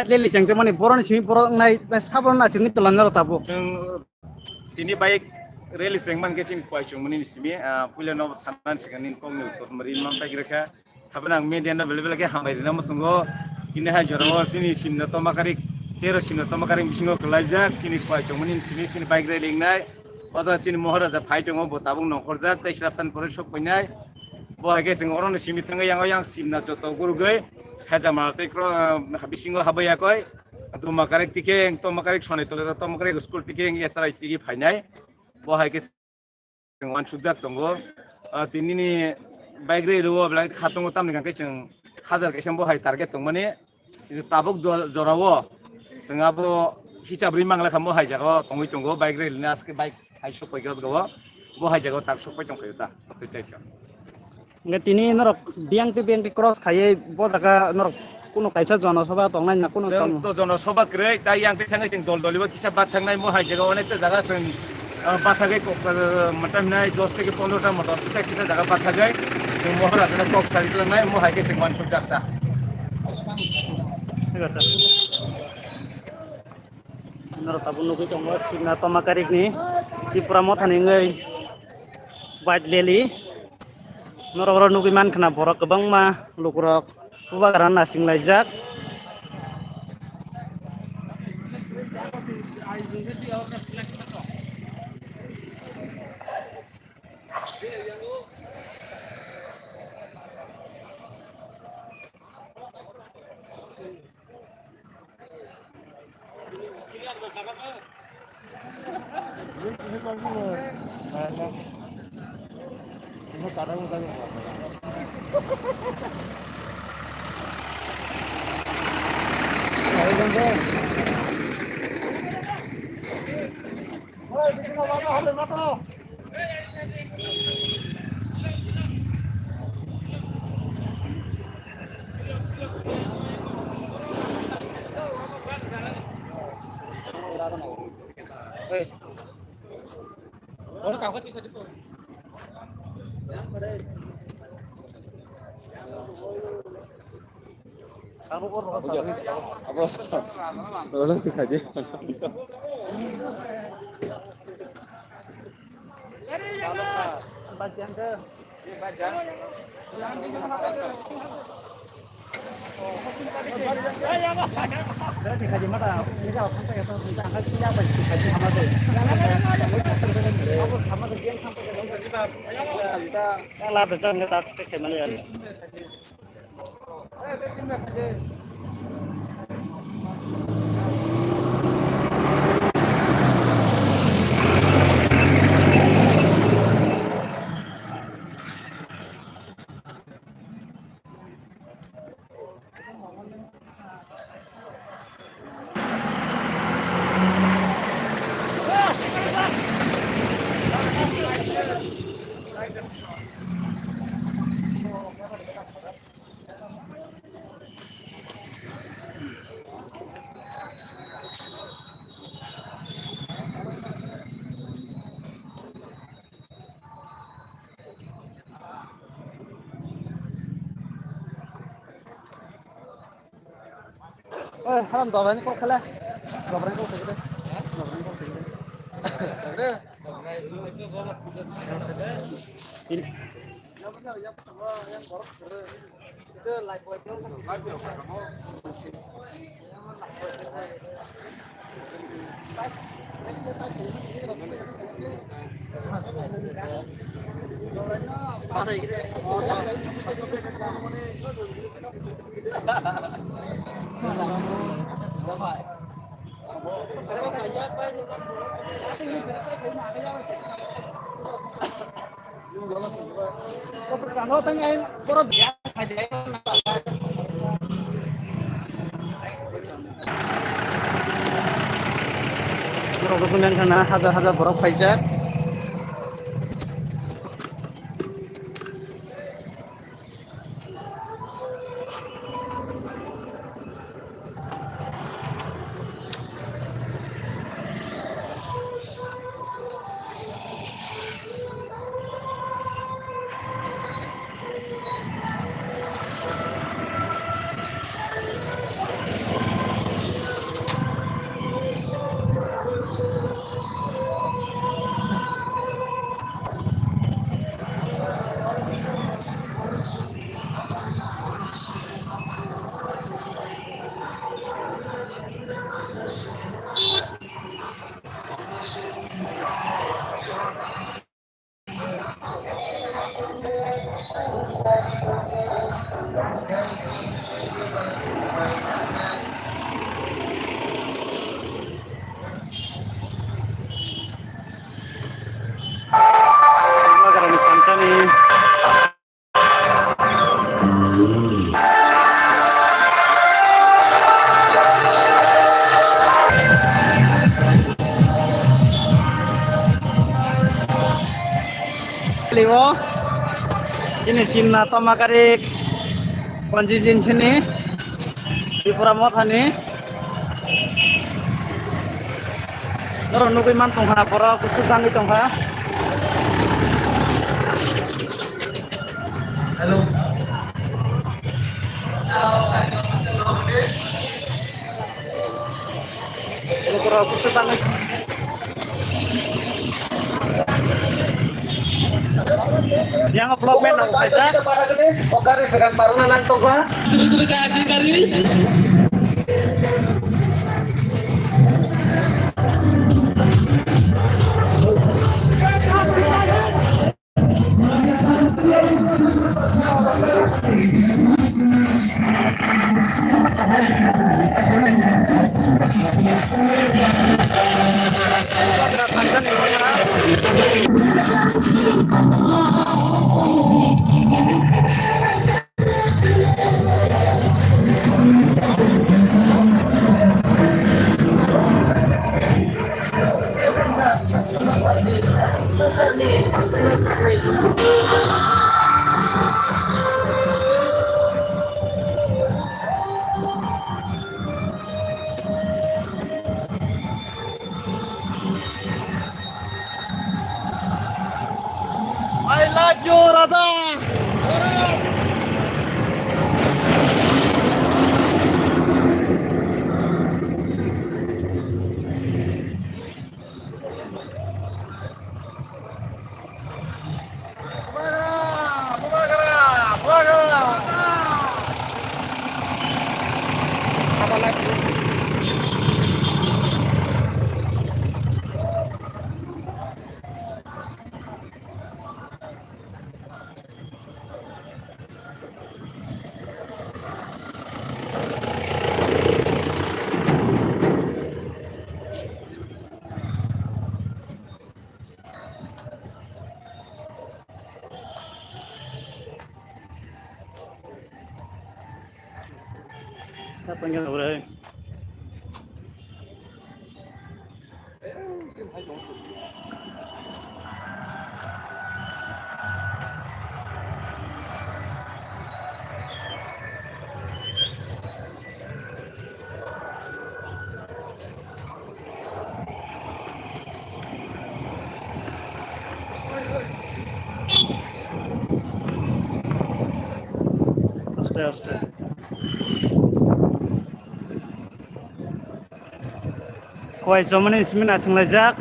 leli jangje mani boroni simi borok nai sabon na simi telan naro tabu. Jeng tini baik release yang man kecing kuai cung meni simi pulen no sanan sikanin kong ni to marin mam tak reka habenang media na bele ke hambai na musungo kini ha joro sini sinno to makarik tero sinno to makarik bisingo kelajak kini kuai cung meni simi kini baik reling nai oda cini mohora za phai tongo botabung nongkorja tai sraptan pore sok painai bo hage sing oron simi tanga yang simna joto guru gai haja marte kro bisingo habaya koi to makarik tike to makarik sonai tole to makarik school tike SRI tike phainai bo hage wan sujak tongo tini ni bike re ro bla khatongo tamni kan kaising hajar kaising bo hai target tong mane tabuk jorawo singa bo hisab ri mangla khamo hai jago tongoi tongo bike re nas ke bike hai sok pai go bo hai jago tak sok pai tong kayuta to chaika Nggak tini norok biang ti cross kaye bo jaga norok kuno kaisa jono soba tongnai na kuno tong. to jono soba kre ta yang te thangai ting dol doliba kisa bat thangnai mo hai jago onek ta jaga sing bathagai kok matam nai 10 থেকে 15 টা motor kisa jaga bathagai sing mohor atna kok sari to nai mo hai ke sing wan sujak ta ঠিক আছে. Norok tabu nuki tongo sina tomakarik ni Cipura mo thani ngai bait leli norok ro nuki man khana borok kebang ma lukurok pubagaran na singlaijak Ako, wala si Kadi. Haram dolan kok kala. Dolan kok kala. Ini. Rokokunan kana hajar-hajar borok paijak. Karena kancani liwo sini simna tomakarik konjijin sini di Pramot hani noro nukui man tongha poro khusus sangi tongha poro khusus sangi yang vlog men dong saja Oke, dengan paruna nang tongga. I love you Raja. Apa yang udah? Aste. Koi zaman ini semin asing lezat.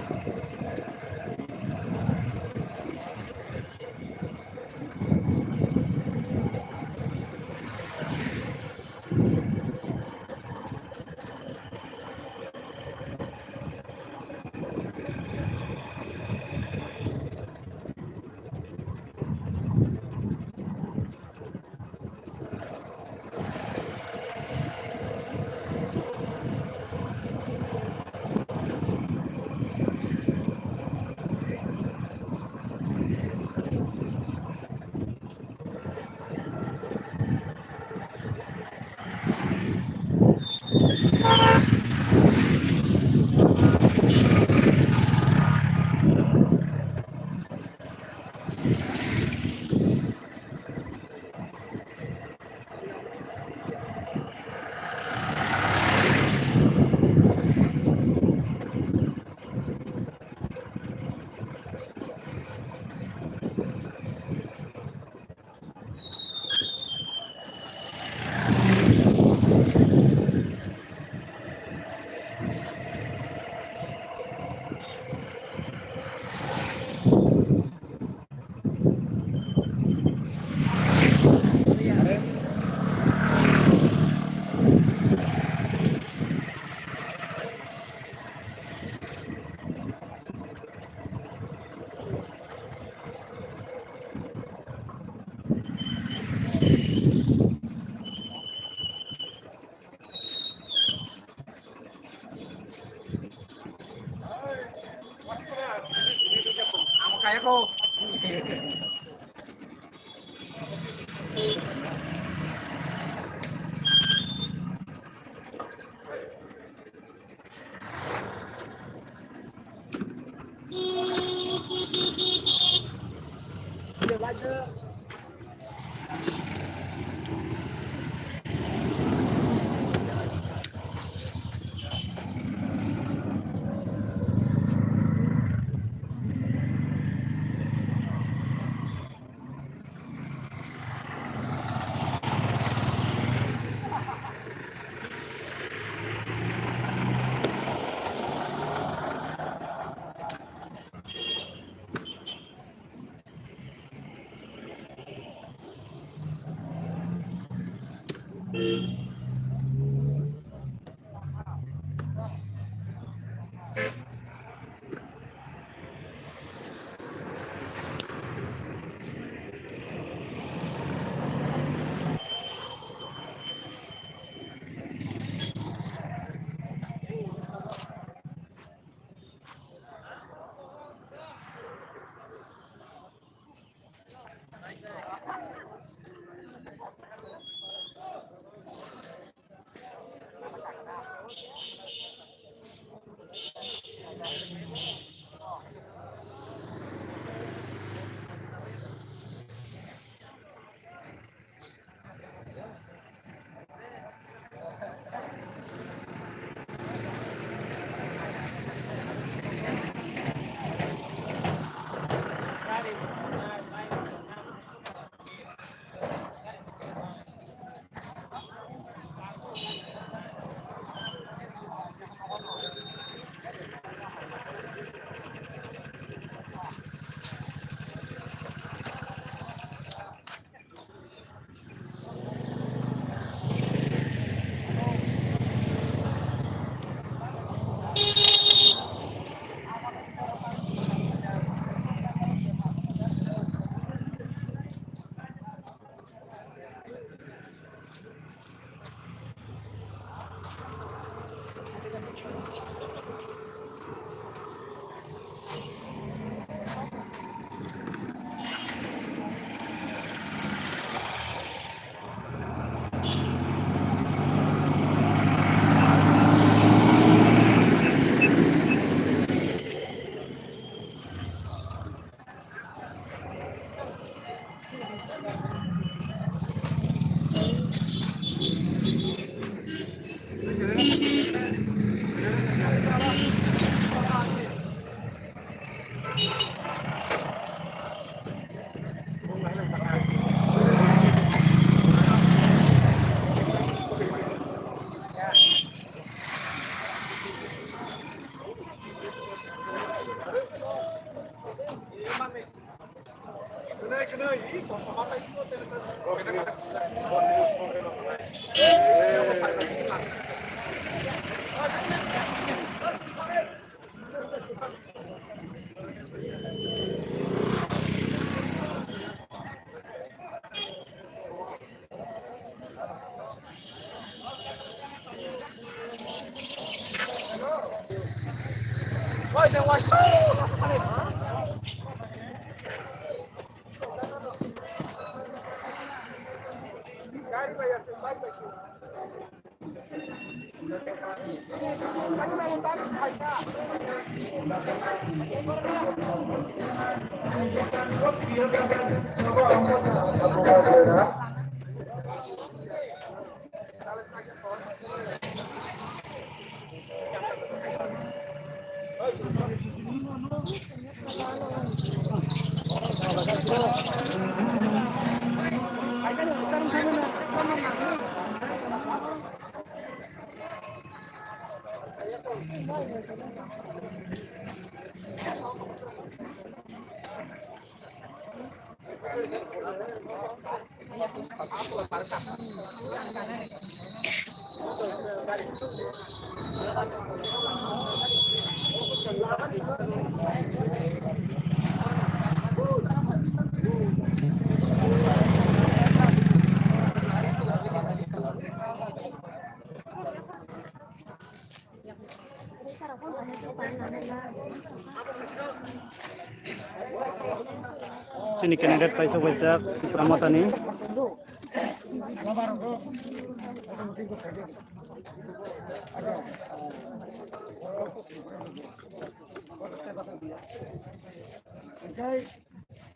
Sini kandidat paisa wajak pramotani.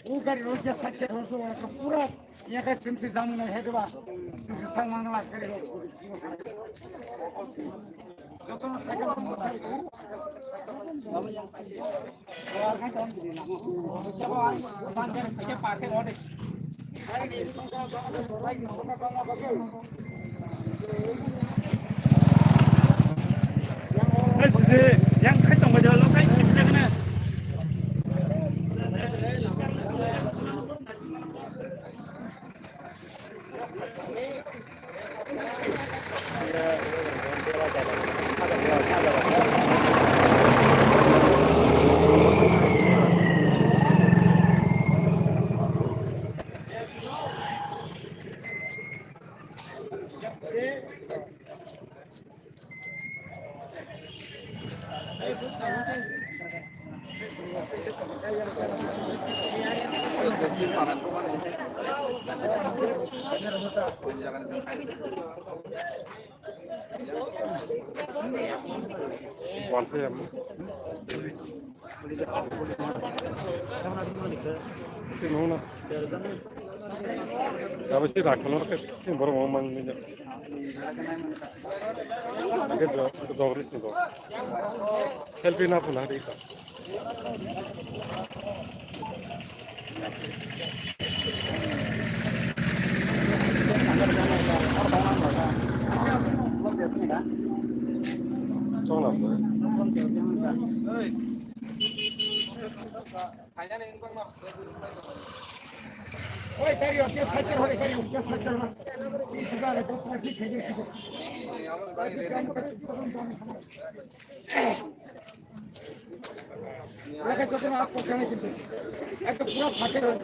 वो गाड़ी road के साथ के road तो पूरा यहाँ का चिमसी जामुन है तो बा चिमसी थांग मांगला करे जो तो साइकिल और का काम नहीं ना जब आज दुकान के पार्क के रोड अरे इसको का लाइक नोका काम बगे yang khách trong bây giờ nó khách cái này Tapi sih rakyat orang kan baru ngomong ini. Agak jauh nih tuh. Selfie na pun hari itu. Coba lah. Oi, cari o que sacar hore cari o que sacar na. Isi gale to traffic है जो. लगा तो ना आपको कहने के लिए. एक तो पूरा फाटे रहो.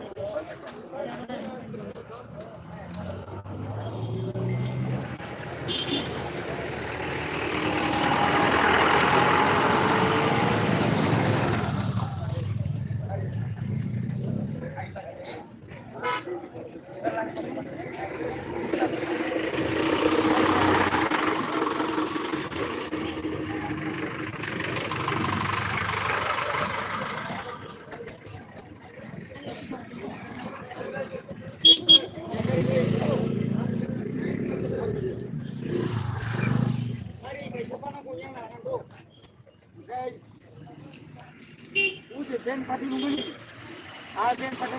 Ben party nunggu. Ah ben party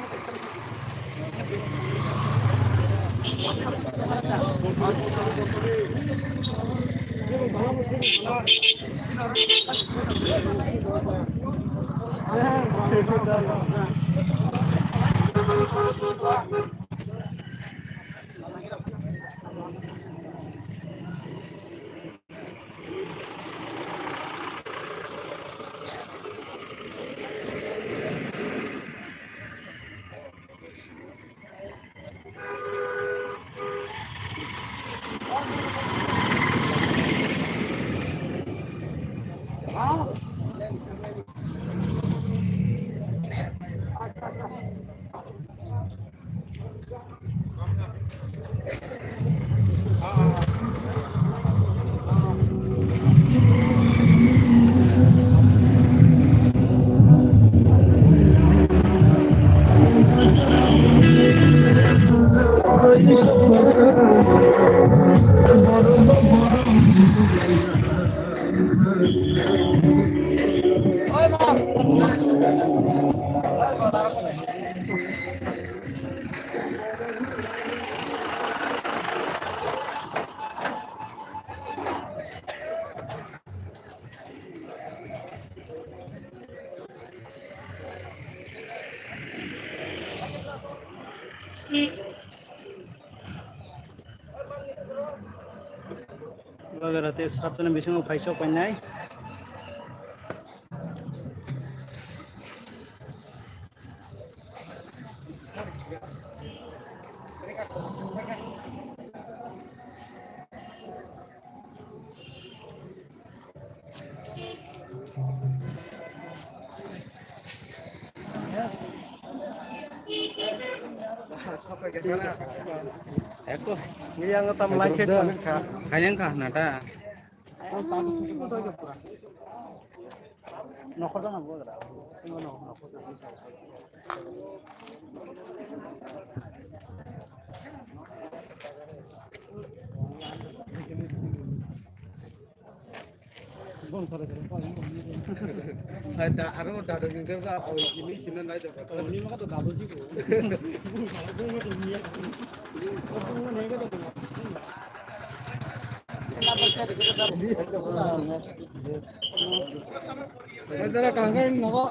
Berarti satu yang bisa ngepaisok panjang. Eko, ini yang ngetam like Kayaknya kah nada. न'खर जानांगौ आरो जोङो न'खर जानायनि सायाव दा आरो दादों नोंजों जाबाय इनि इखिनो नायदों नि माखाथ' दाबो जिबो जरा कांगाय नबा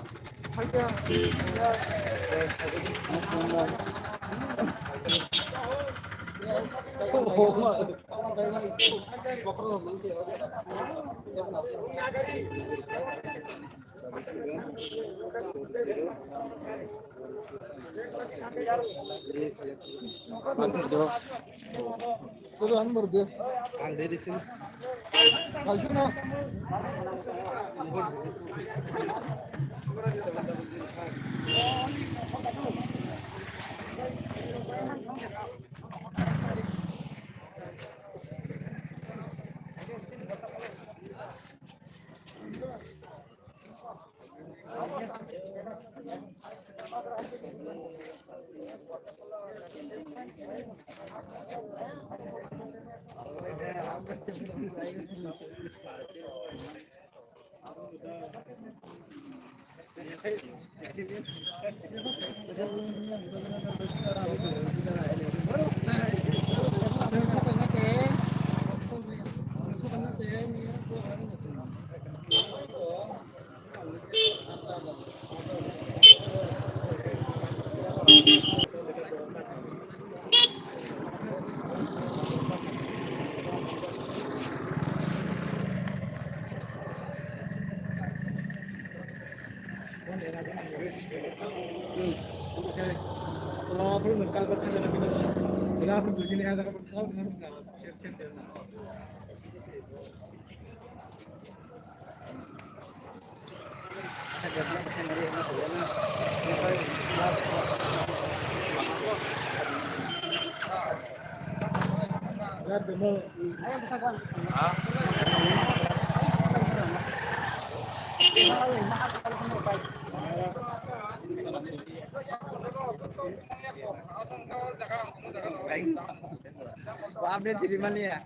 update jadi mana ya?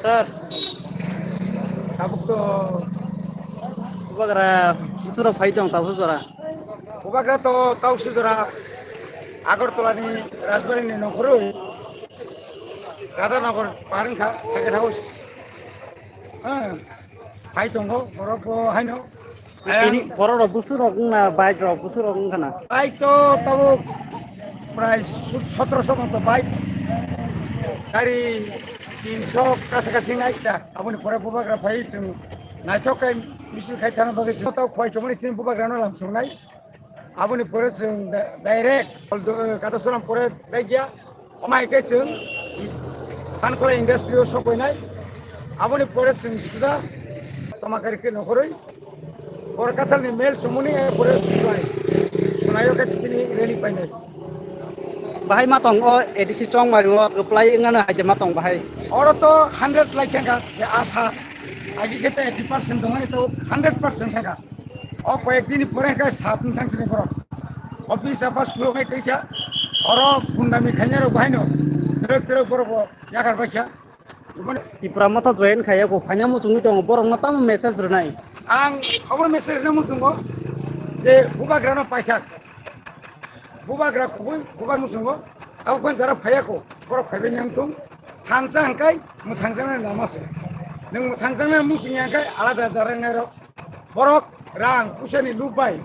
Sir, Tabuk to bagara putra fight dong tahu sora. Ubagra to tahu sudara Agartala ni Raspberry ni nongkru Radhanagar Parang kha second house hai tonggo borok haino Ini poro ro busur ro na bike ro busur ro kana. hai to tabuk price 1700 mতো bike dari 300 kasih naik dah abun pore Ubagra fight chung naik kai misil khai thana bagi tahu khoi chomani sin Ubagra no langsung naik abun pore chung direct kata suram pore dai gya omai ke chung Sankula industry so koi naik aboni pore sing sudah tomakari ke nokoroi Kolkata ni mail sumuni pore sudah sunayo ke sini rally painai bahai matong o edisi chong mari o apply ngana haja matong bahai oro to 100 like ka ya asa agi kete 80% dong itu 100% ka o koyekdin pore ka sapun thang sini poro office apa school mai kaya oro fundami khanyaro bahino terus poro yakar bacha ti pramata join khaya ko phanya mu chungi tong borong na tam message renai ang abon message na musungo je bubagrana paikak bubagra bubag musungo au kon jara phayako poro phaibe nyang tung thangsa hangkai mu thangsa na namase nung mu thangsa na musing hangkai alada jara nero borok rang pusani lupai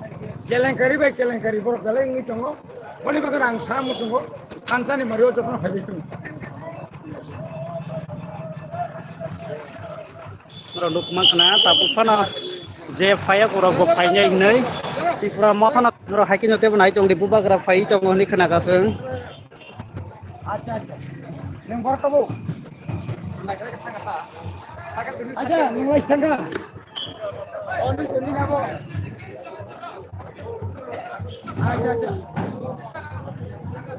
kelengkari borok galeng ni tongo boli bagar ang sa musungo thangsa ni mario jotna phaibe tung roduk makna tapu phana je phaya ko ro phainya inai ti pramata na ro hakin te banai tong di bubagra phai tong ni khana ka seng acha nung borok tabu aja nung wais tangga onu jeni nabo acha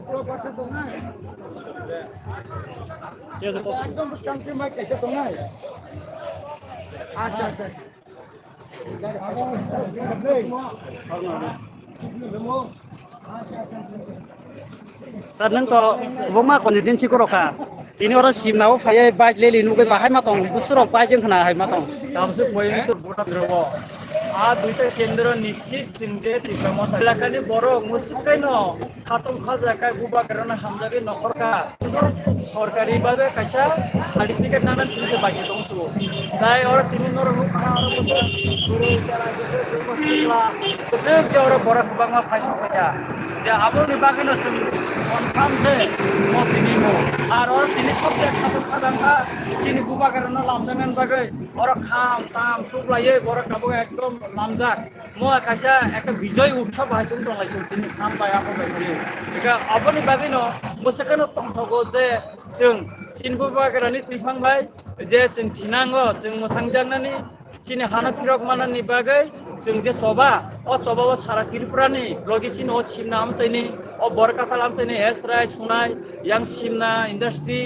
pro pasa tonga ya so एकदम मुस्कान के मैं कैसे दूंगा अच्छा sa nang to boma kon din chi ko ro ka ini ora sim na phai bai le li nu ke bahai matong busro pai jeng khana hai matong তামসে পয়নিত গোটা দ্রব আ দুইটা কেন্দ্র নিশ্চিত চিনতে টিকামত এলাকানি বড় মুসিকাইন খাতম খাজাকায় বুবা কারণে হামজাগে নখরকা সরকারি ভাবে কাইসা সার্টিফিকেট নানান চিনতে বাকি দংসু তাই ওরা তিনি নর খানা আর গুরু তারা যে ওরা বড় বাংলা ফাইসন কাজা যে আবনি বাকি নসুন কনফার্ম যে মতিনি মো আর ওরা তিনি সবচেয়ে খাতম খাজাঙ্কা চিনি বুবা কারণে লামজামেন বাগে ওরা খাম তাম টুকলাইয়ে বড় কাবো একদম নামজাক মো কাইসা একটা বিজয় উৎসব হাইসুন দলাইছুন তিনি খাম পায় আপো বাইরে এটা আপনি বাদিন মোসাকানো তংথগো যে जों চিনবো বাগরানি তিফাংবাই যে जों थिनांगो जों मोथांजांनानि चिनि हाना फिरक मानानि बागै जों जे सभा अ सभाव सारा त्रिपुरानि लगे चिन अ सिमना आमचाइनि अ बरकाथा आमचाइनि हेसराय सुनाय यां सिमना इन्डास्ट्री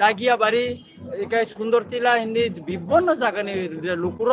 दागियाबारि একাই সুন্দরতিলা হিন্দি বিভিন্ন জায়গানি লুকুর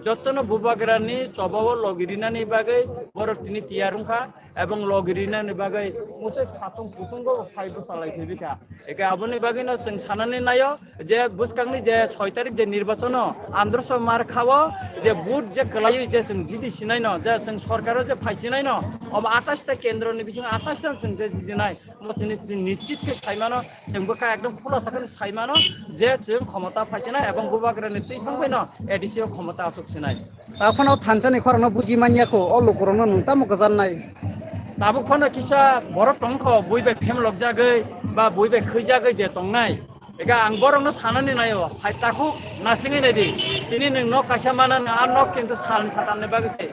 যতন বুবাগরানি চবাও লগিরিনানি বাগৈ বড় তিনি তিয়ারুংখা এবং লগিরিনানি বাগৈ মুসে সাতং পুতুঙ্গ ফাইবো চালাই থিবিকা একা আবনি বাগৈনো जों সানানি নাयो যে বুসকাংনি যে 6 তারিখ যে নির্বাচন আন্ধ্রস মার খাও যে বুট যে কলাই যে जों জিদি সিনাইনো যে जों সরকারও যে ফাইছিনাইনো अब 28 টা কেন্দ্রনি বিসিং 28 টা जों যে জিদিনাই মছিনি নিশ্চিতকে সাইমানো जोंबो का एकदम खुलासाखौ साइमानो যে जों ক্ষমতা পাইছিনা এবং বুবাগরানি তিফাংবাইনো এডিসিও ক্ষমতা আসুকছিনাই তাফানাव थानसानि खरनो बुजि मानियाखौ अ लुकुरनो नोंता मगजाननाय তাবো খনো কিসা বড় টংখ বইবে ফেম লগজাগৈ বা বইবে খৈজাগৈ যে টংনাই একা আং বরংনো সানানি নাयो ফাইতাखौ নাসিङै नायदि तिनि नोंनो कायसा मानान आ नक किन्तु सालनि साताननि बागैसे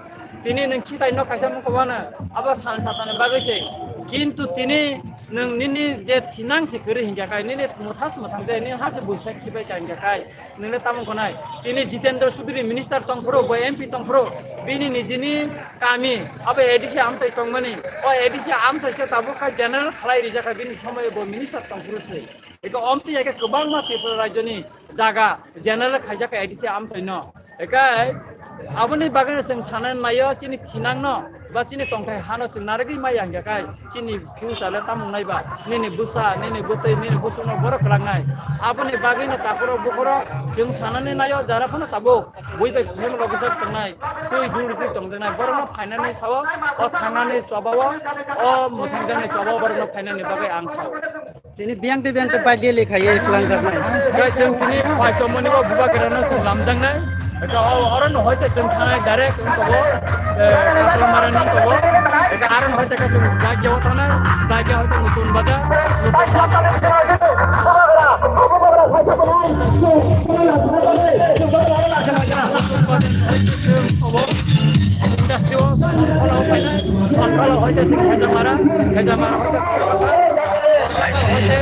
तिनि नों खिताय न कायसा मखबानो आबा सालनि साताननि बागैसे किन्तु तिनि नोंनि जे थिनांसि खोरि हिंगाखाय निनि मुथास मुथांजे नि हासे बैसाख खिबाय गांगाखाय नोंनो तामखनाय तिनि जितेन्द्र चौधुरी मिनिस्टार तंफ्रो बा एमपि तंफ्रो बिनि निजिनि कामि आबे एडिसि आमथाय तंमानि अ एडिसि आमथायसे ताबुखा जनरल खालाय रिजाखा बिनि समय बो मिनिस्टार तंफ्रोसै एका अमति एका गोबां मा त्रिपुरा राज्यनि जागा जनरल खायजाखा एडिसि आमथायनो एकाय आबनि बागैनो जों साननानै नायो चिनि थिनांनो बा चिनि तंथाय हानो जों नारगै माइ आंगाखाय चिनि फिउसारले तामुंनायबा निनि बुसा निनि बुतै निनि बुसुनो बर कलांनाय आबनि बागैनो तापुरो बुखरो जों साननानै नायो जाराफोनो ताबो बयबो फेम लगजक तंनाय तुइ गुरुति तंजनाय बरनो फाइनालनि साव अ थांनानै चबावो अ मोथांजनाय चबावो बरनो फाइनालनि बागै आं साव तिनि बियांते बायदि लेखायै लांजानाय जों तिनि फाइचमनिबो बुबागरानो जों लामजांनाय এটা অরণ হইতে जों थानाय डाइरेक्ट कबो कातलामारानि कबो এটা আরণ হইতে जों दागियाव थानाय दागियाव हइते नতুন बाजार ইন্ডাস্ট্রিও সরকার হইতে जों হেজামারা হইতে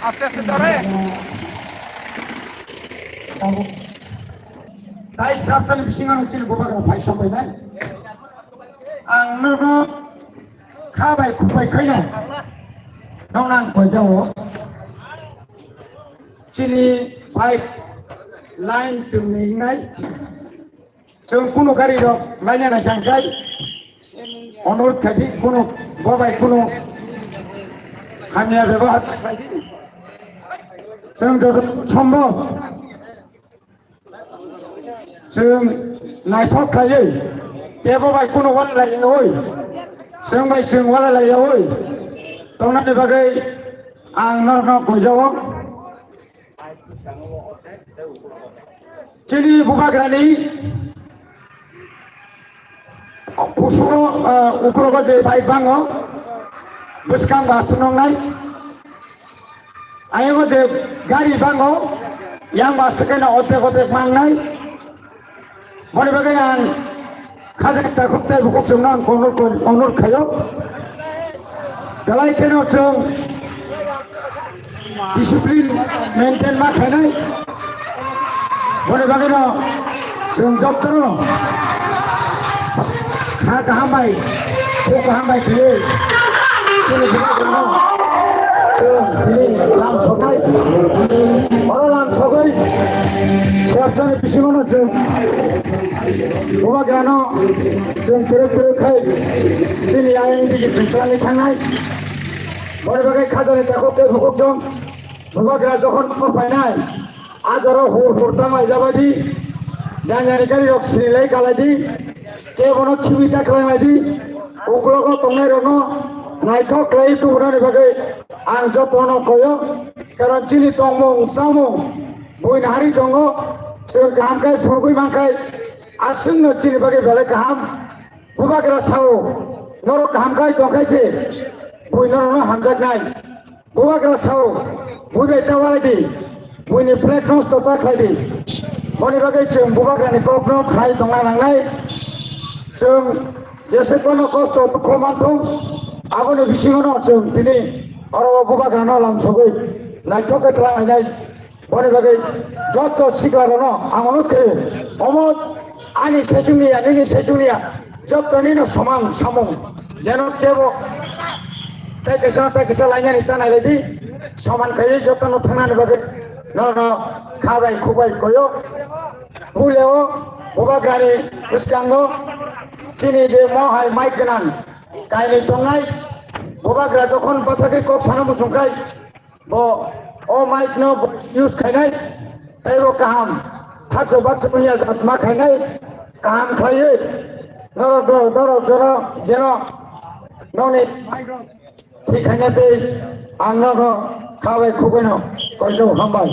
আস্তে আস্তে ধরে তাই সাবধানে বিশিঙানো ছিল গোপাগার ভাই সবাই নাই आंनो खाबाय खुबायखायनो गावनो आं फैदों चिनि पाइप लाइन दोननाय जों कुनु गारि दं लाइनानै थांखाय अनुरोध खायदि कुनु बाबाय कुनु खामिया बेबहार जों जद सम्भब जों नायथ'खायो बेबाबाय कुनु वालालायो ओइ जों वालालायो ओइ दंनानै बागै आं नरनो गयजाव चिनि बुबाग्रानि उसुरो उपरोगा जे बाइक बाङो बुसकां बासुनंनाय आयगो जे गारि बाङो yang masukkan otek-otek mangnai boleh bagai yang kaget takut buku cuma konur kayo galai kena cung disiplin maintain makanai boleh bagai no cung dokter no kahambai kiri sini bukan no ini lam sokai orang lam sokai siapa ni pisimono cung bukan kerana cung teruk kai sini yang ini dicari tangai boleh bagai kajar takut buku cung bukan kerana jokon perpainai ajar hur tamai jabadi jangan kali rok sini lagi kaladi kebono cibita kalai lagi ukuloko tongai rono naikau kelai itu udah dibagai angjo tono koyo karena cili tongmong samong buin hari tonggo sing kaham kai phugui mangkai asung no cili bagai bale kaham buba kera sao noro kaham kai tongkai se buin noro hamjak nai buba kera sao bui beta waladi buini plate nos tota khlai boni bagai chung buba kera ni kop no khai tongai nangnai chung jese kono kosto komantung abone bisingono chung tini oro buba kera lam sogoi naitoke tlang nai boni bagai joto sigarono amonut ke omot ani sejunia nini sejunia joto nino saman samong jeno kebo tai kesa lainnya ni tanai lagi saman kaya joto no tangan bagai no khabai khubai koyo buleo buba kera uskango chini de mohai maikenan kaini tongai buba kera jokon bathake kop sana musungkai bo o mic no use khainai taibo kaham thakso bakso punya ma khainai kaham khaye doro jeno noni ঠিক খাইনাতে আমরা খাওয়াই খুবই না কইলো হামবাই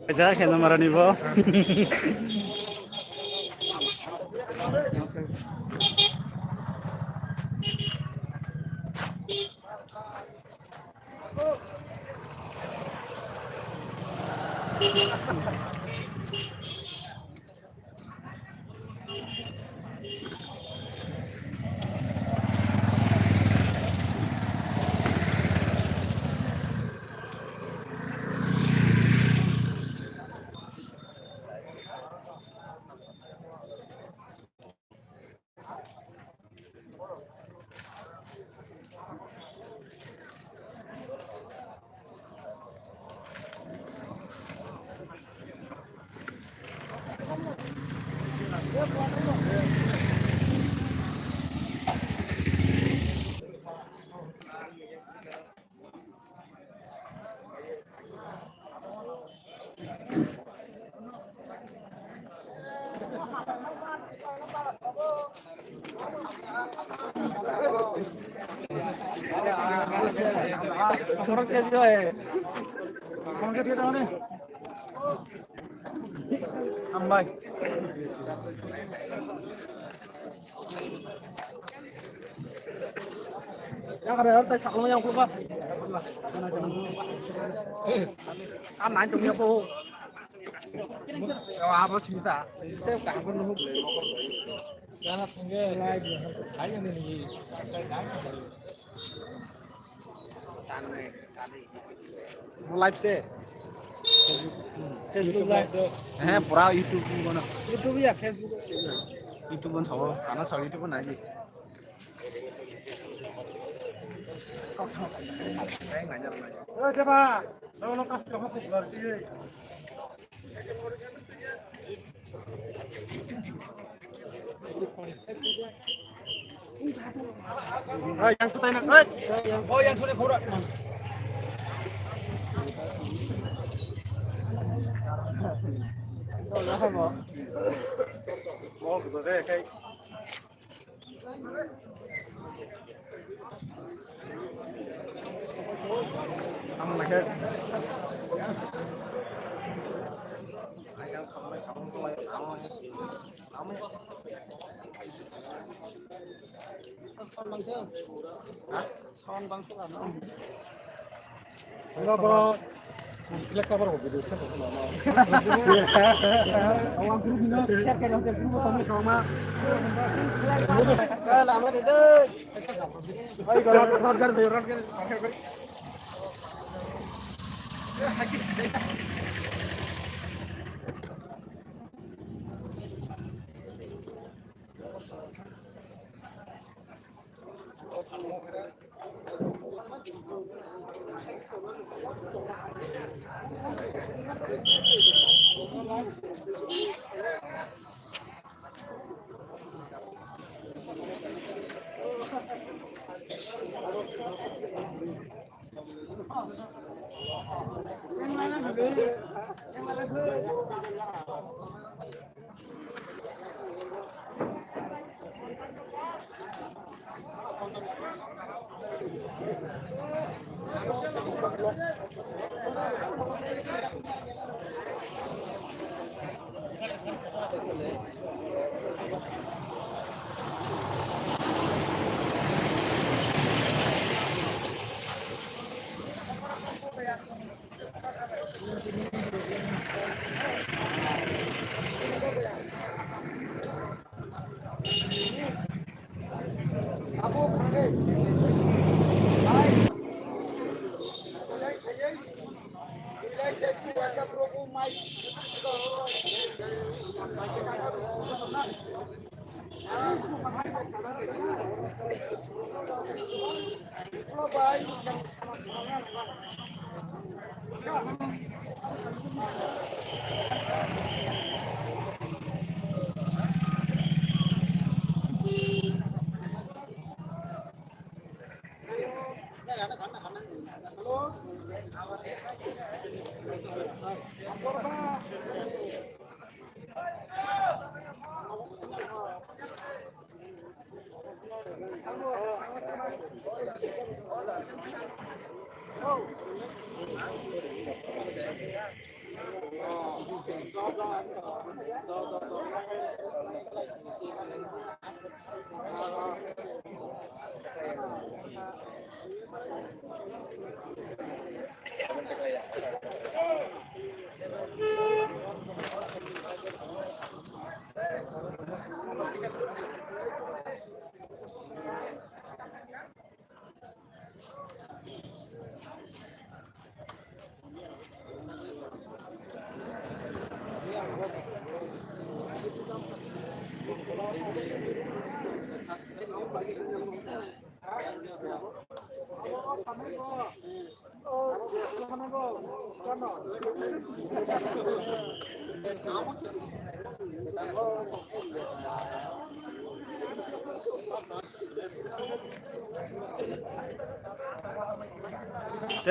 Aja kena marah nih bo. Orang kayak gitu ya. Orang kayak gitu nih. Ambai. Yang ada orang tak yang lupa. Main chung nhau cô. Apa sih bisa? Itu kan pun lu. Jangan tunggu lagi. Ayo nih. Live से Facebook live है पूरा YouTube बना YouTube या Facebook YouTube बन सब खाना सब YouTube बना जी कौन सा cái ngày giờ này ơi thế ba nó cắt cho nó phục rồi đi yang tu tanya yang sudah kurang Mau gitu deh kayak Aman lagi Ayam kamu tuh lagi sama Son bang sih Son bang sih kan Enggak bro Ilek kabar kok video kan Orang guru bina share kan orang guru kamu sama lama itu Hai kalau roger roger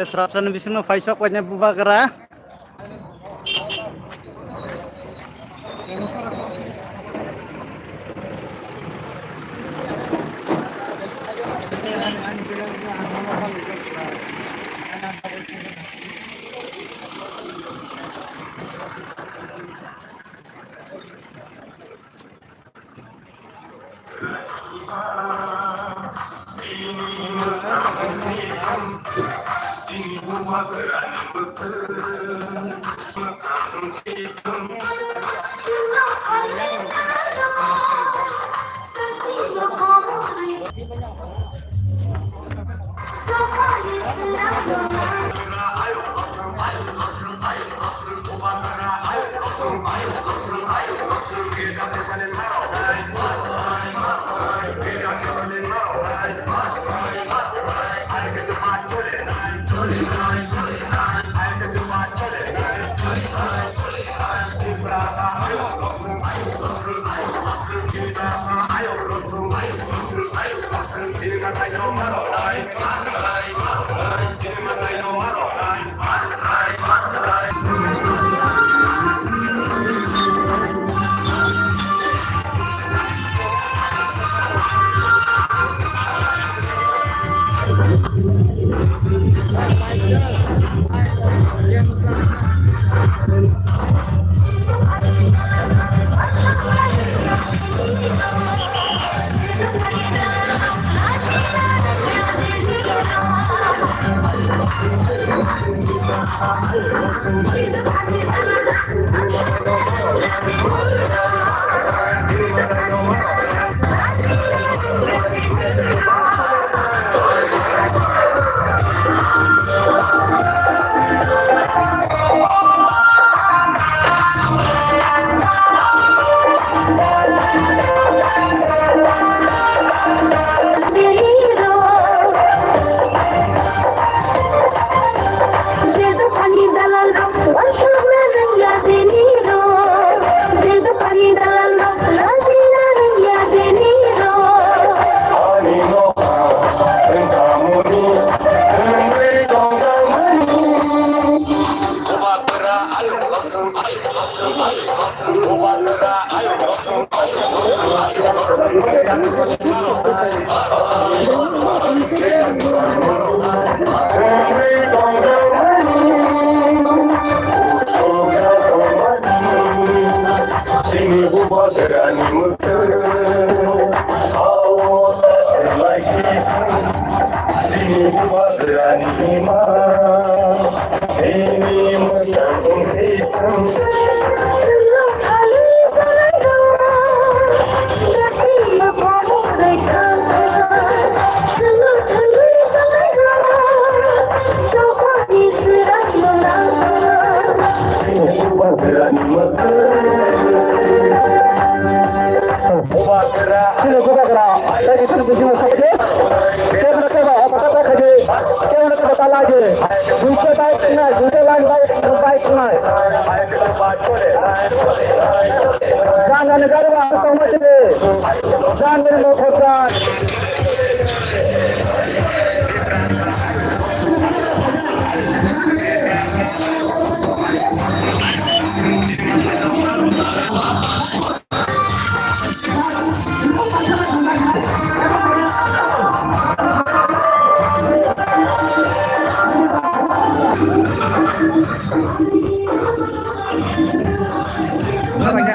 Serapsan bising faisok wanya bubakara.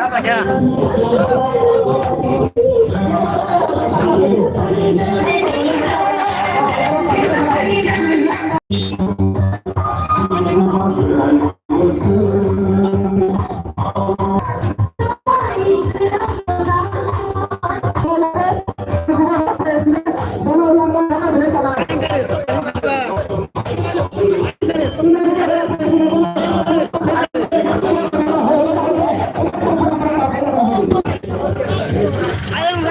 Apa ya? Ayo,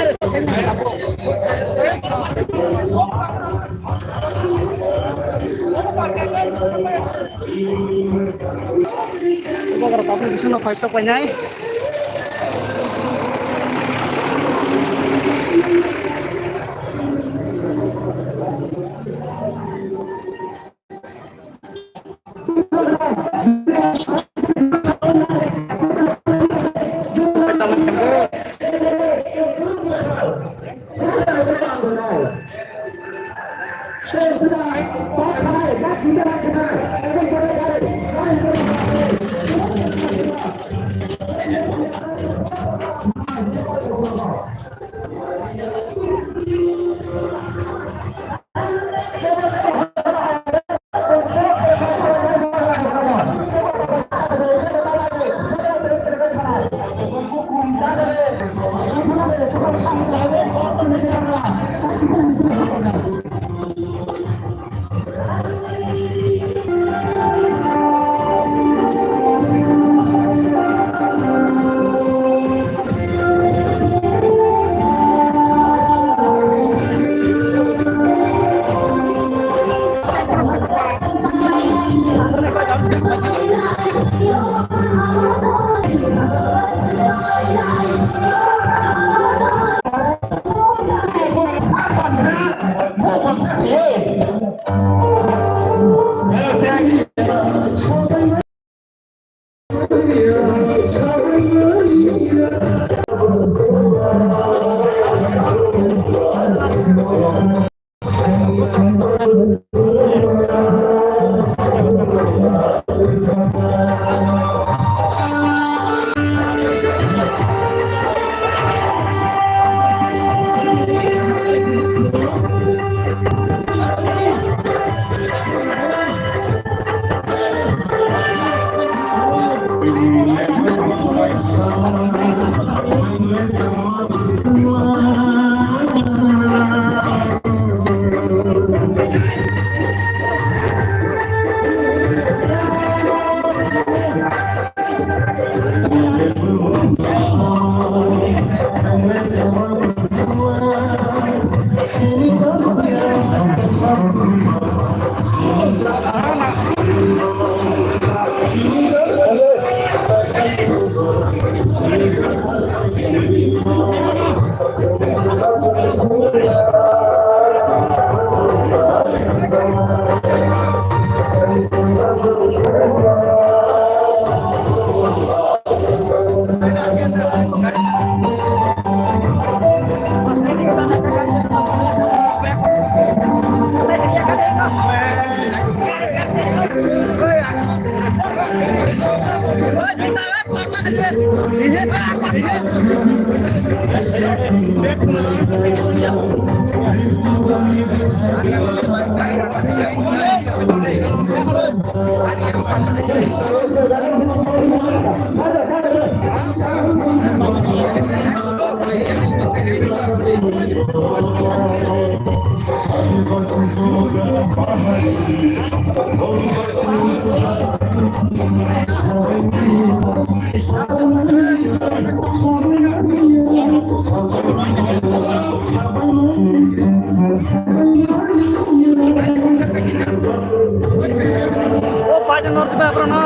Bubagar tapi di sana faiz tak banyak. Oh, Pak Nur tiba Prono.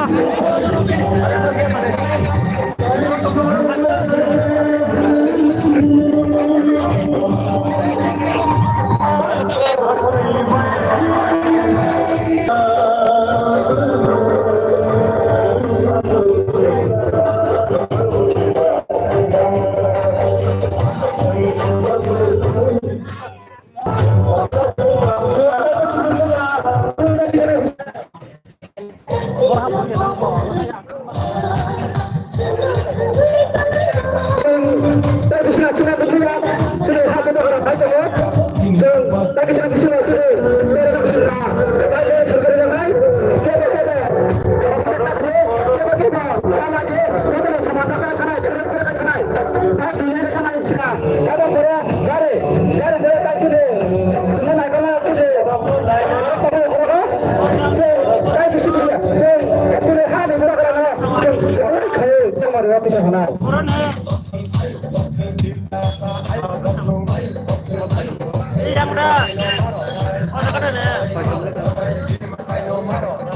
Iya, udah. Oh, udah.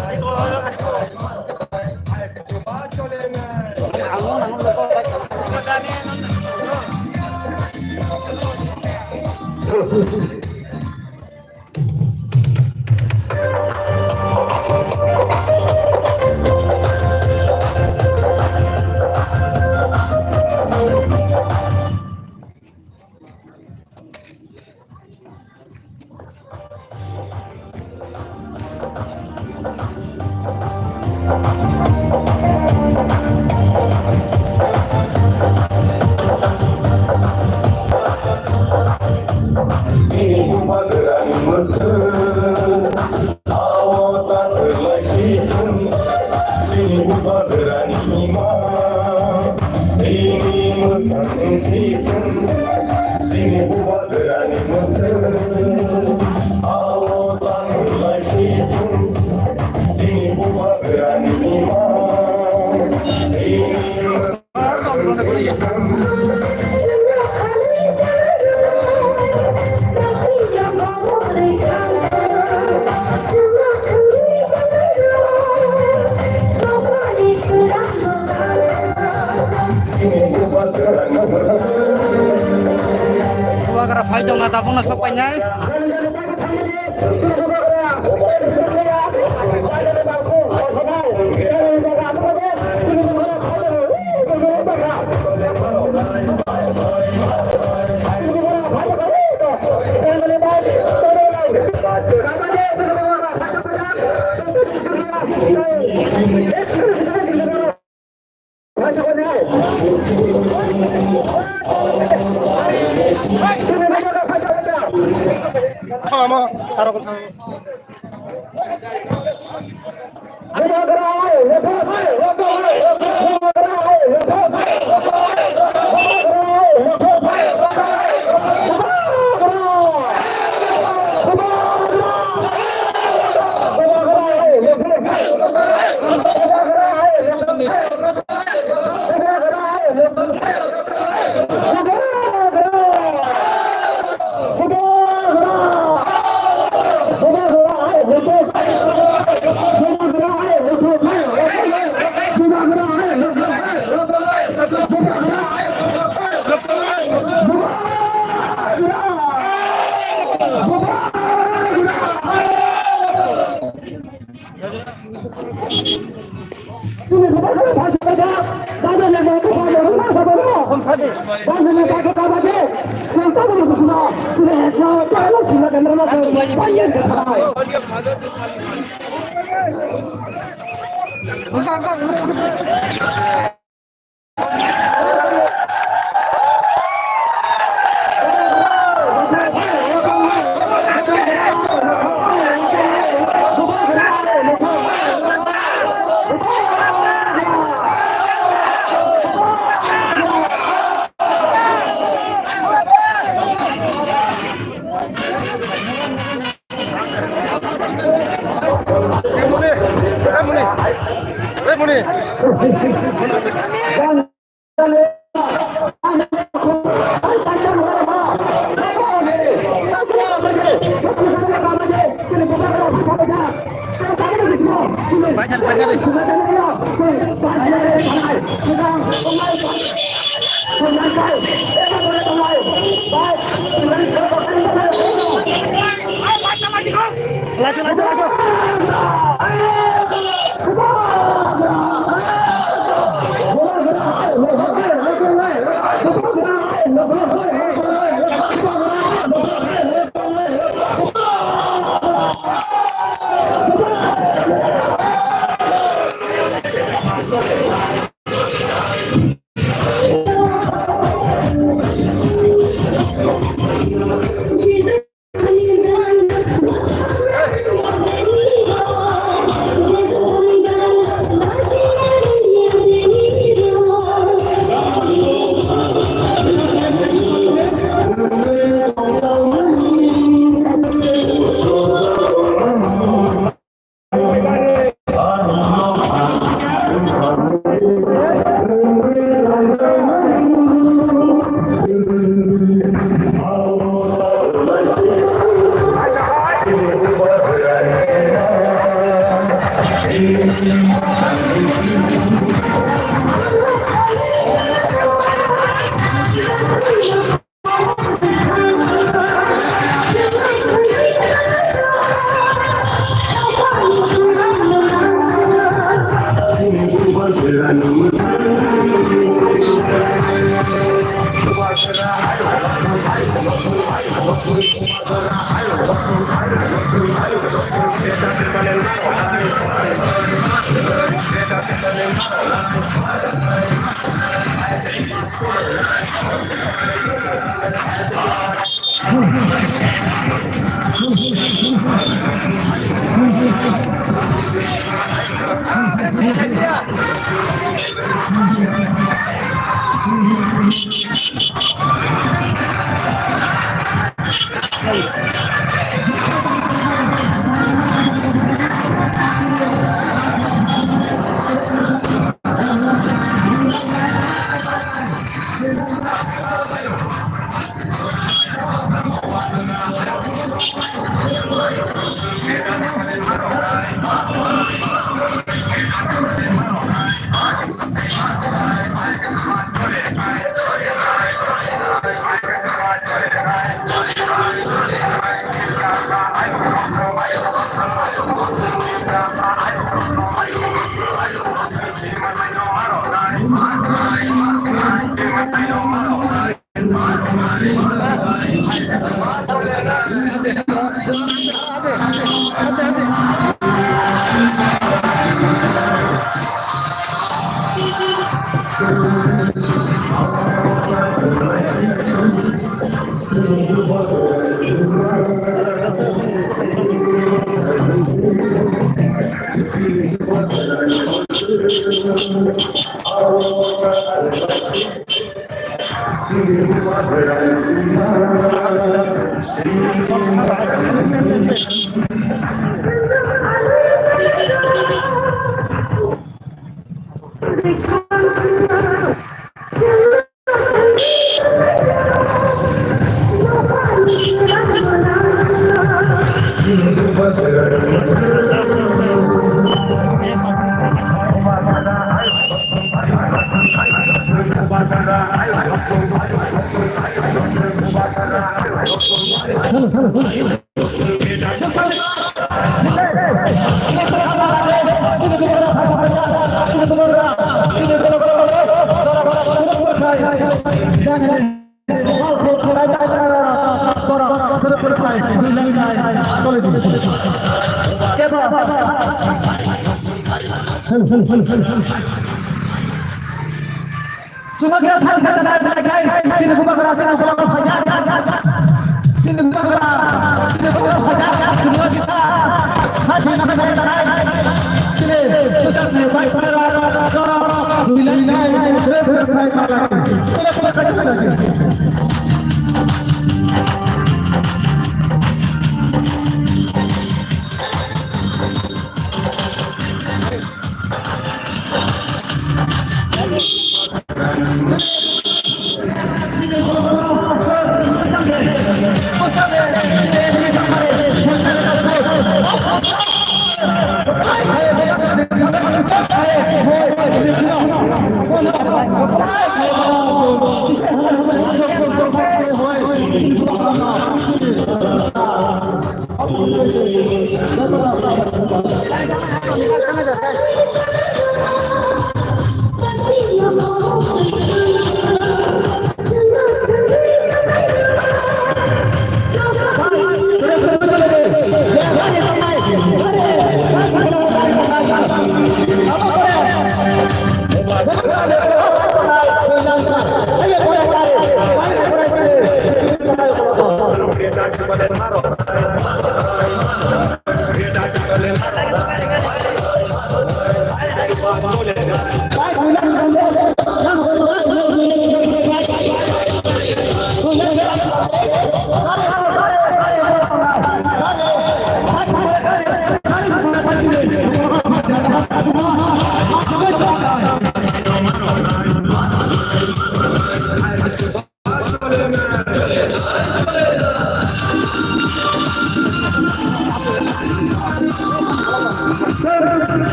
Bubagar fight dong nata pun nasok panyai. Sama, taruh ke sana.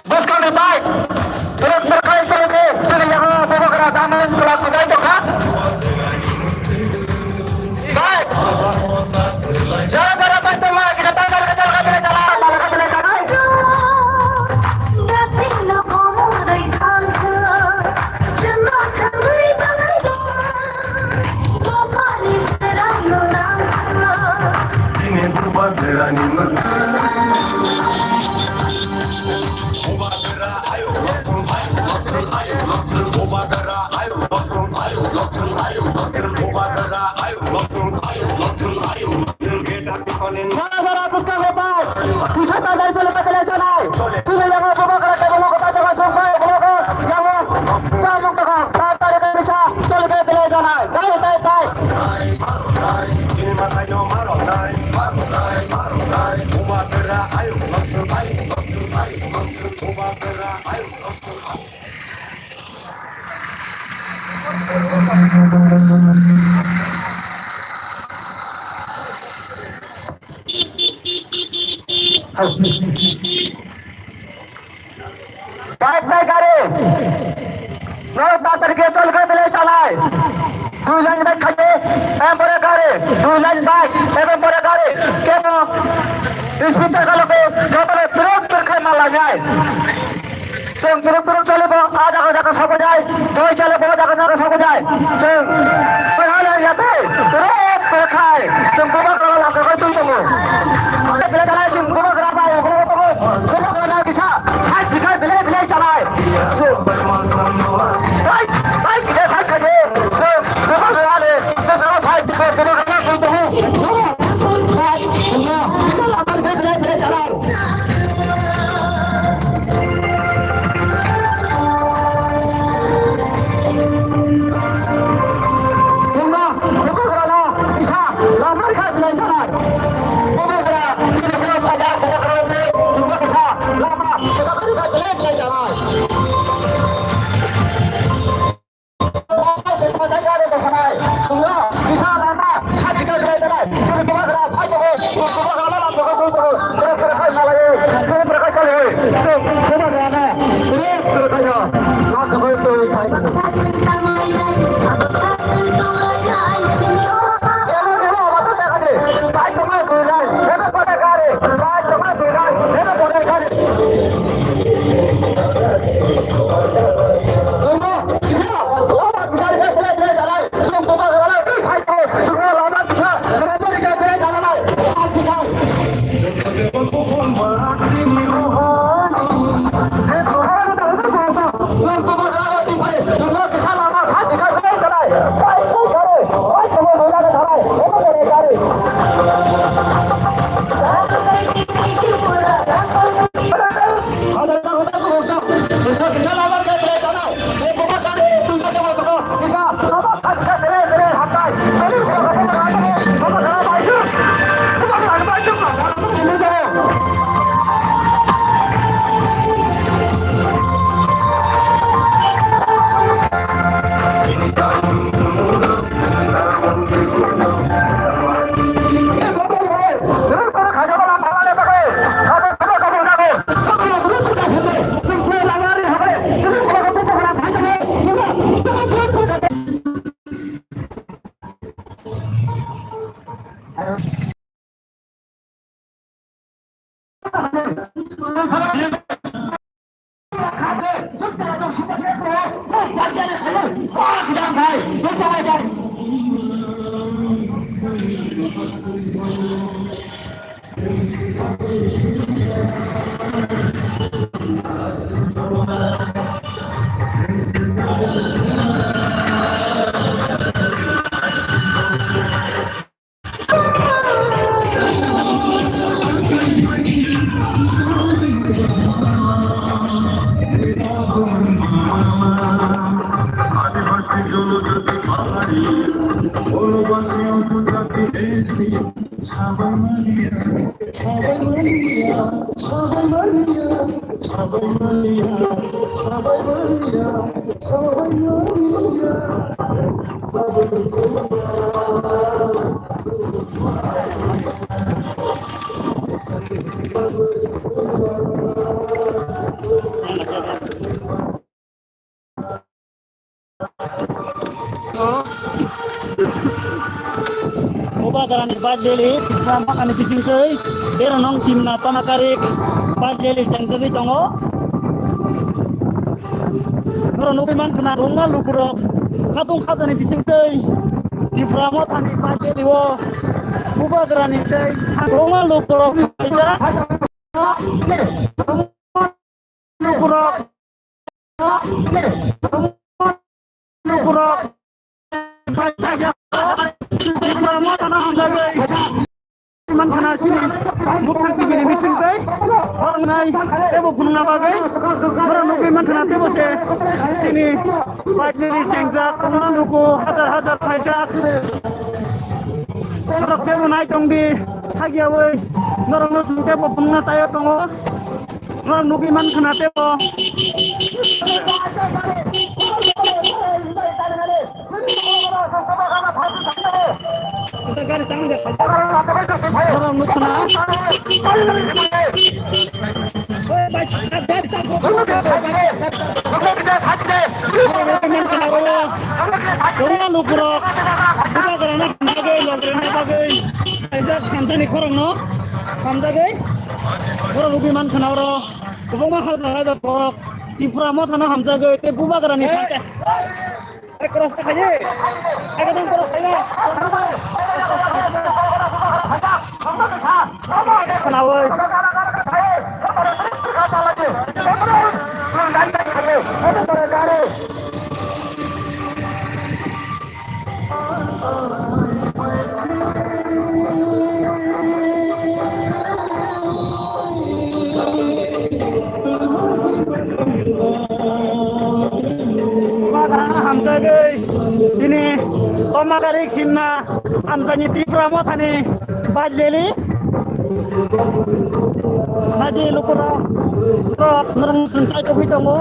Bus kami baik, terus berkait jadi yang beberapa zaman telah kudai juga. Baik, jangan pada pertama kita tanggal kecelakaan bila jalan, malah kecelakaan. Ingin berubah berani baik गाड़ी बहुत बात करके चल के मिले चलाए दो line में खड़े एम बड़े गाड़ी दो लाइन बाइक एवं बड़े गाड़ी केनो इस भीतर का लोग जो बड़े तुरंत करके माला जाए सेम तुरंत चले बो आज आगे जाकर सब जाए दो चले बहुत आगे जाकर सब जाए सेम पढ़ाने जाते तुरंत कर खाए सेम गोबर करो लाके कोई तुम तो बिले चलाए सेम गोबर करा पाए गोबर करा किसा हाथ दिखाए बिले चलाए बाइक बाइक से साथ खड़े गोबर करा ले तो सारा भाई दिखाए बिले करा कोई तो lama dekat dengan jalan. Bubagra ini belum saja Bubagra ini juga bisa lama dekat dengan jalan. bisa lama saat dekat dengan jalan. Jadi Bubagra ayo Bubagra lama Bubagra Bubagra ni Bajeli sama kan bisingkei pero nong simna tamakarik Bajeli sengsebi tongo pero nukiman kena rungal lukurok katung katani bisingkei di Framot ani Bajeli wo Bubagra ni tei rungal lukurok bisa lukurok lukurok Pramot tanah hamzagai man kena sini muktak di bini mising kai orang nai tebo punung abagai orang nuki man kena tebo se sini baik dari sengjak kemudian nuku hajar paisak orang tebo naik dong di hagi awai orang nusung tebo punung saya tongo orang nuki man kena tebo garis jangan orang nukna orang lukurok buka kerana hamzagai logrena bagai aja hamzani korong no hamzagai orang lukiman kenaro kubung mah ada porok di Framot hana hamzagai te buka kerana panca cross tak aja kadang cross aja kenawai hamzagai ini tomakarik simna amzani tipramo thani badleli nadi lukura rok nurung suntai to bitongo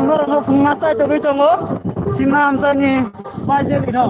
nurung fungna sai to bitongo simna amzani badleli no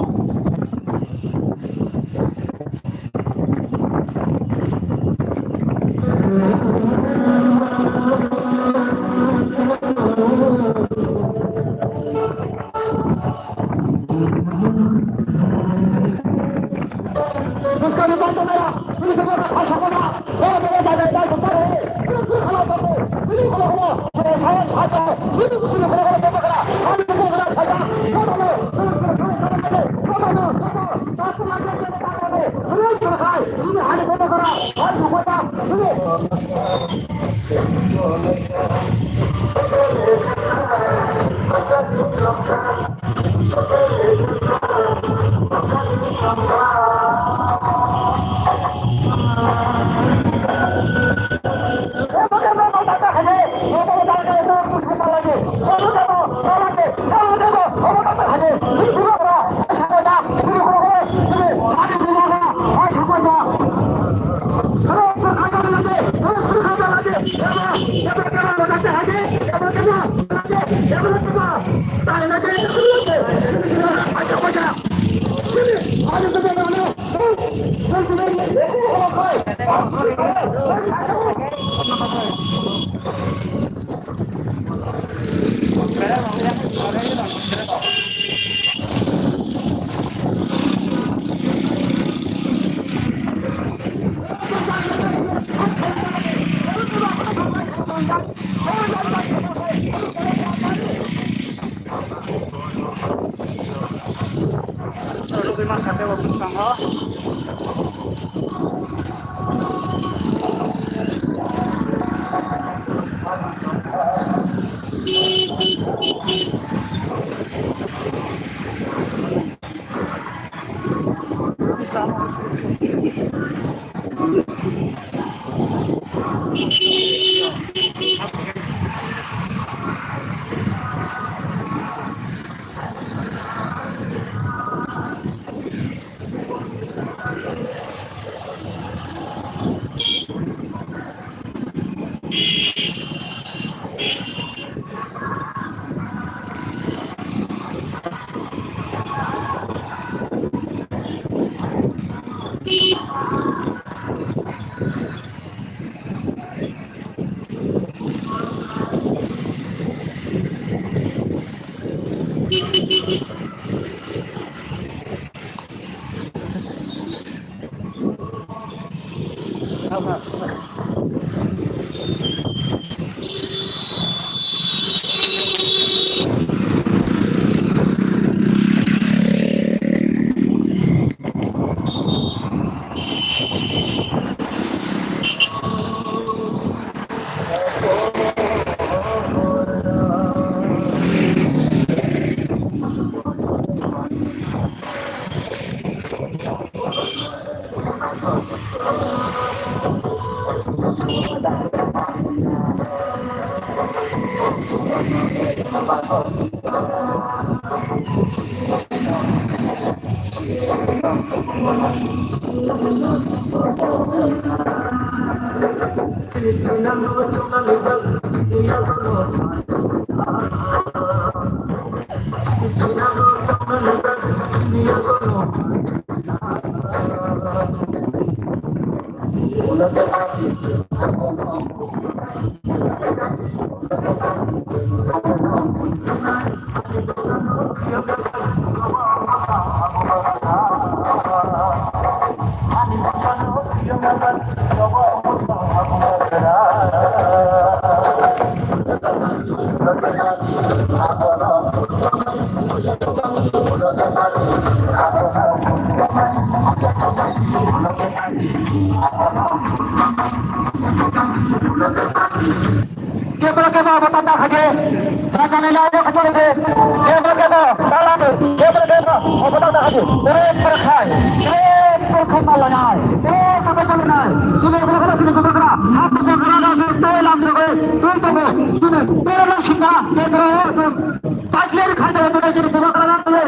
Paklir khade hote jini buba kara tule.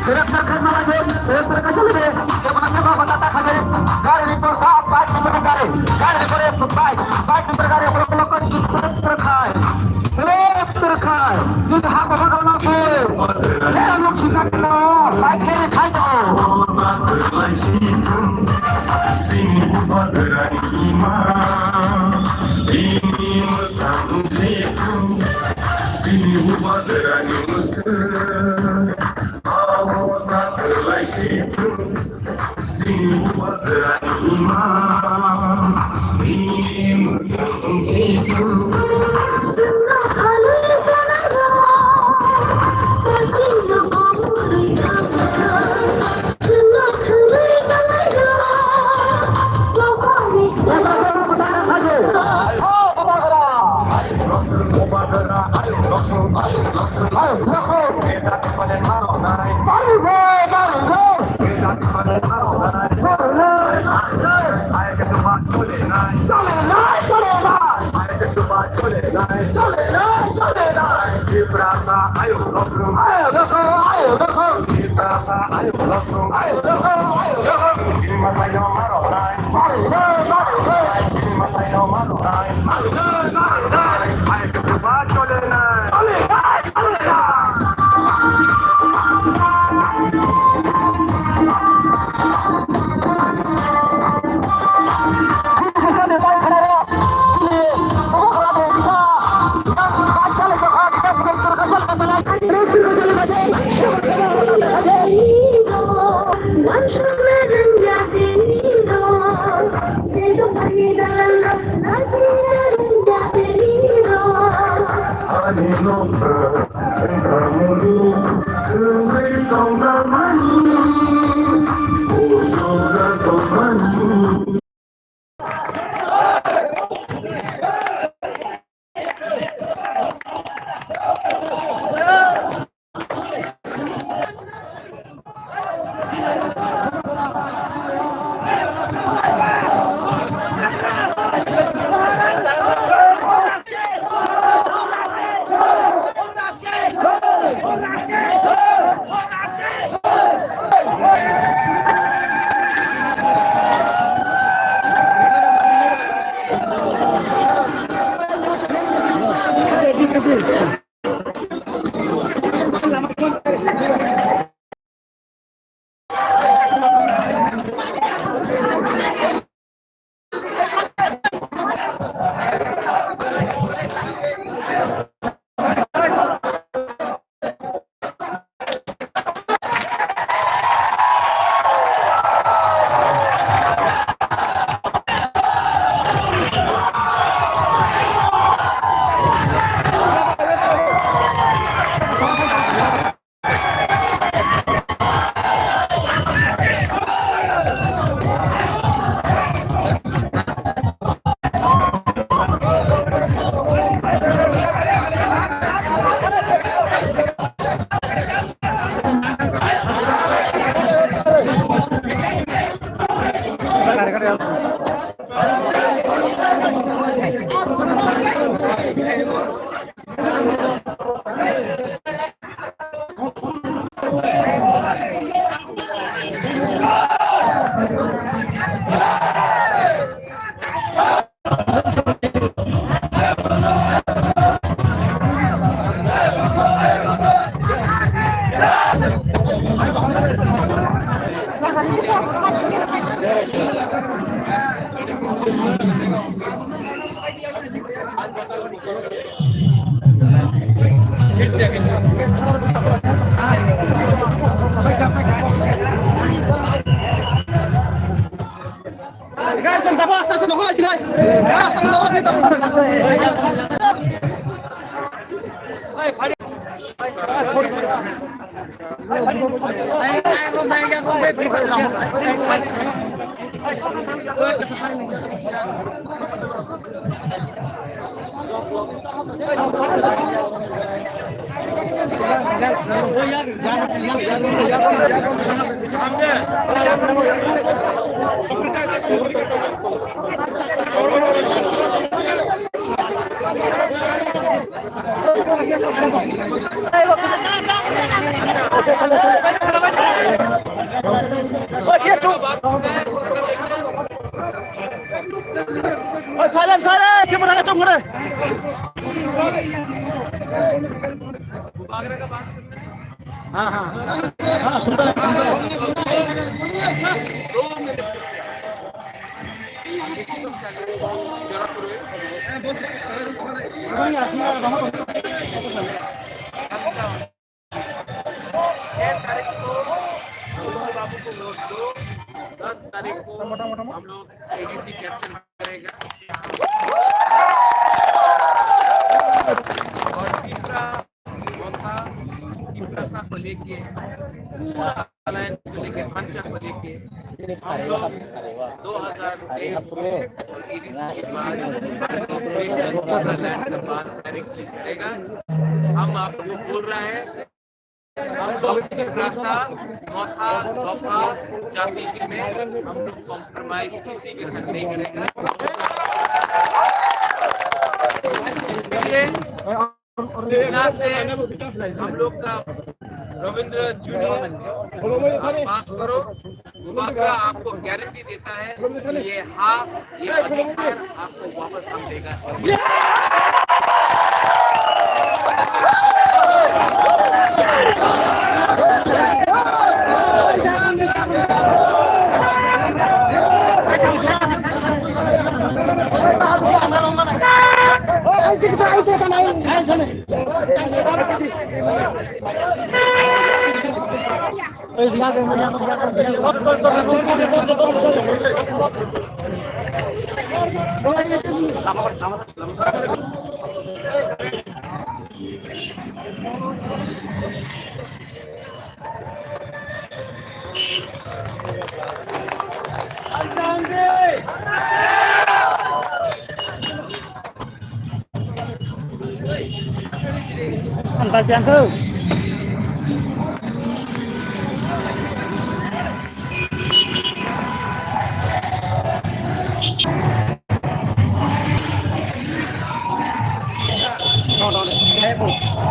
Serak serkan malah serak serkan chale kemananya baba tata khade gari nipor saat baik number gari kore baik number gari lokon serak serkai jodi ha baba kauna ke ya lok sikak no baik kere khai do sini bubadrani ima ini mutang siku sini bubadrani sini bubadrani ima ini mutang siku Silent, silent, kita berangkat cung deh. हम लोग ADC capture करेगा और तीसरा को लेके पूरा alliance को लेके मंचा को लेके हम लोग 2023 एडीसी के बाद डायरेक्टली करेगा। हम आपको बोल रहे हैं हम लोग भाषा मौका दफा जाति में हम लोग कॉम्प्रोमाइज किसी के साथ नहीं करेंगे। सेना से हम लोग का रविंद्र जूनियर पास करो मुबाकरा आपको गारंटी देता है ये हाँ ये अधिकार आपको वापस हम देगा। Antar jantung.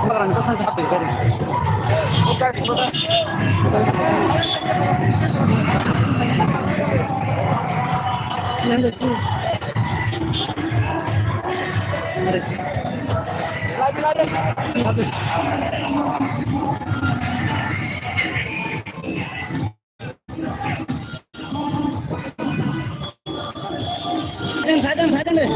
Bakaran itu saya satu kali. Yang itu. Lagi. Sadang deh.